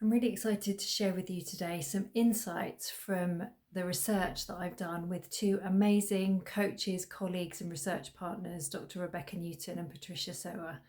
I'm really excited to share with you today some insights from the research that I've done with two amazing coaches, colleagues and research partners, Dr. Rebecca Newton and Patrycja Sowa.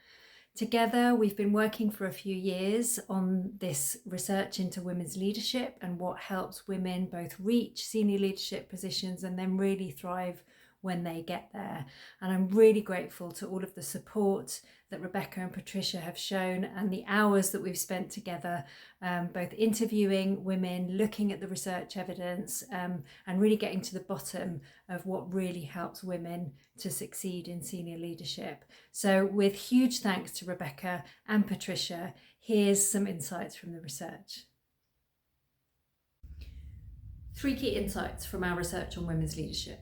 Together, we've been working for a few years on this research into women's leadership and what helps women both reach senior leadership positions and then really thrive when they get there. And I'm really grateful to all of the support that Rebecca and Patrycja have shown and the hours that we've spent together, both interviewing women, looking at the research evidence, and really getting to the bottom of what really helps women to succeed in senior leadership. So with huge thanks to Rebecca and Patrycja, here's some insights from the research. 3 key insights from our research on women's leadership.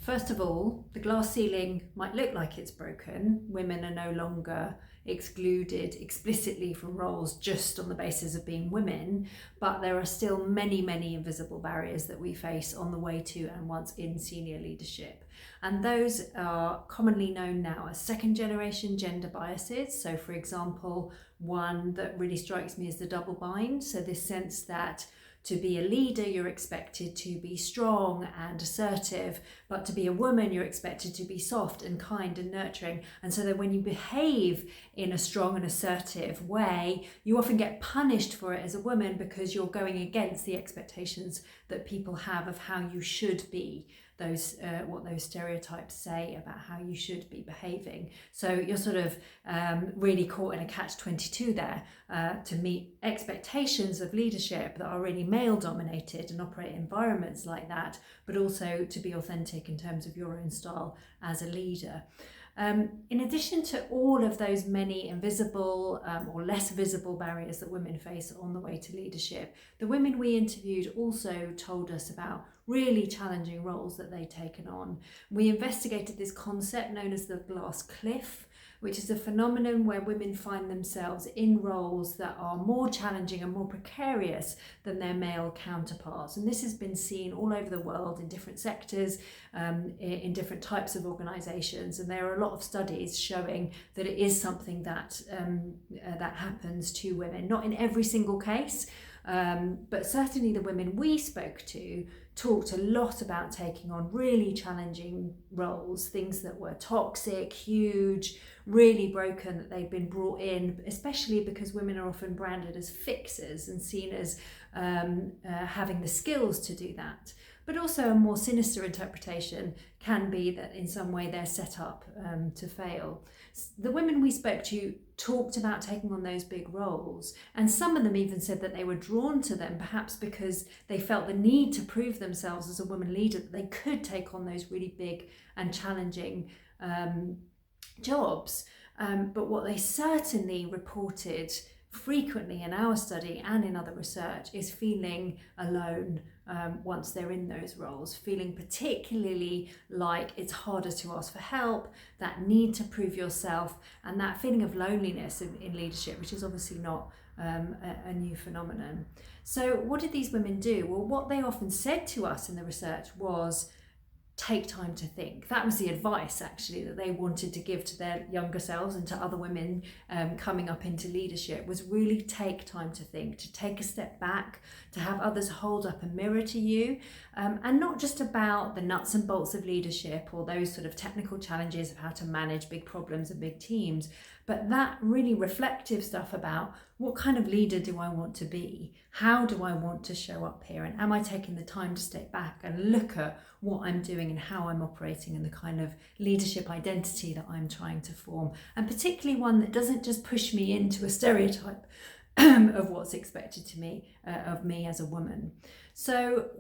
First of all, the glass ceiling might look like it's broken. Women are no longer excluded explicitly from roles just on the basis of being women, but there are still many, many invisible barriers that we face on the way to and once in senior leadership. And those are commonly known now as second generation gender biases. So for example, one that really strikes me is the double bind. So this sense that to be a leader, you're expected to be strong and assertive, but to be a woman, you're expected to be soft and kind and nurturing. And so that when you behave in a strong and assertive way, you often get punished for it as a woman because you're going against the expectations that people have of how you should be. What those stereotypes say about how you should be behaving. So you're sort of really caught in a catch-22 there to meet expectations of leadership that are really male dominated and operate in environments like that, but also to be authentic in terms of your own style as a leader. In addition to all of those many invisible or less visible barriers that women face on the way to leadership, the women we interviewed also told us about really challenging roles that they'd taken on. We investigated this concept known as the glass cliff, which is a phenomenon where women find themselves in roles that are more challenging and more precarious than their male counterparts. And this has been seen all over the world in different sectors, in different types of organisations. And there are a lot of studies showing that it is something that happens to women, not in every single case, but certainly the women we spoke to talked a lot about taking on really challenging roles, things that were toxic, huge, really broken, that they've been brought in, especially because women are often branded as fixers and seen as having the skills to do that. But also a more sinister interpretation can be that in some way they're set up to fail. The women we spoke to talked about taking on those big roles, and some of them even said that they were drawn to them perhaps because they felt the need to prove themselves as a woman leader, that they could take on those really big and challenging jobs. But what they certainly reported frequently in our study and in other research is feeling alone once they're in those roles, feeling particularly like it's harder to ask for help, that need to prove yourself, and that feeling of loneliness in leadership, which is obviously not a new phenomenon. So what did these women do? Well, what they often said to us in the research was, take time to think. That was the advice actually that they wanted to give to their younger selves and to other women coming up into leadership, was really take time to think, to take a step back, to have others hold up a mirror to you, and not just about the nuts and bolts of leadership or those sort of technical challenges of how to manage big problems and big teams, but that really reflective stuff about what kind of leader do I want to be? How do I want to show up here? And am I taking the time to step back and look at what I'm doing and how I'm operating and the kind of leadership identity that I'm trying to form? And particularly one that doesn't just push me into a stereotype of what's expected of me as a woman. So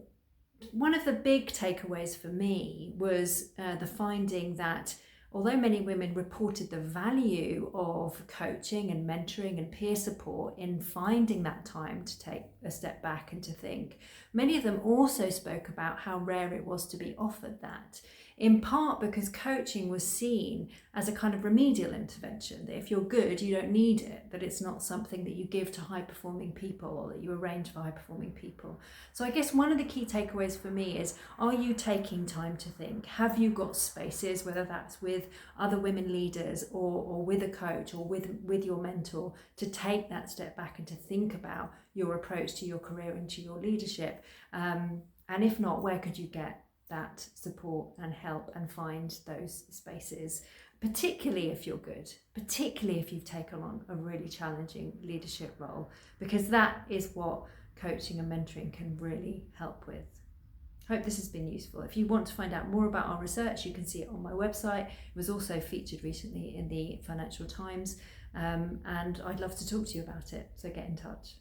one of the big takeaways for me was the finding that although many women reported the value of coaching and mentoring and peer support in finding that time to take a step back and to think, many of them also spoke about how rare it was to be offered that. in part because coaching was seen as a kind of remedial intervention, that if you're good, you don't need it, that it's not something that you give to high-performing people or that you arrange for high-performing people. So I guess one of the key takeaways for me is, are you taking time to think? Have you got spaces, whether that's with other women leaders or with a coach or with your mentor, to take that step back and to think about your approach to your career and to your leadership? And if not, where could you get that support and help and find those spaces, particularly if you're good, particularly if you've taken on a really challenging leadership role, because that is what coaching and mentoring can really help with. Hope this has been useful. If you want to find out more about our research, you can see it on my website. It was also featured recently in the Financial Times, and I'd love to talk to you about it, so get in touch.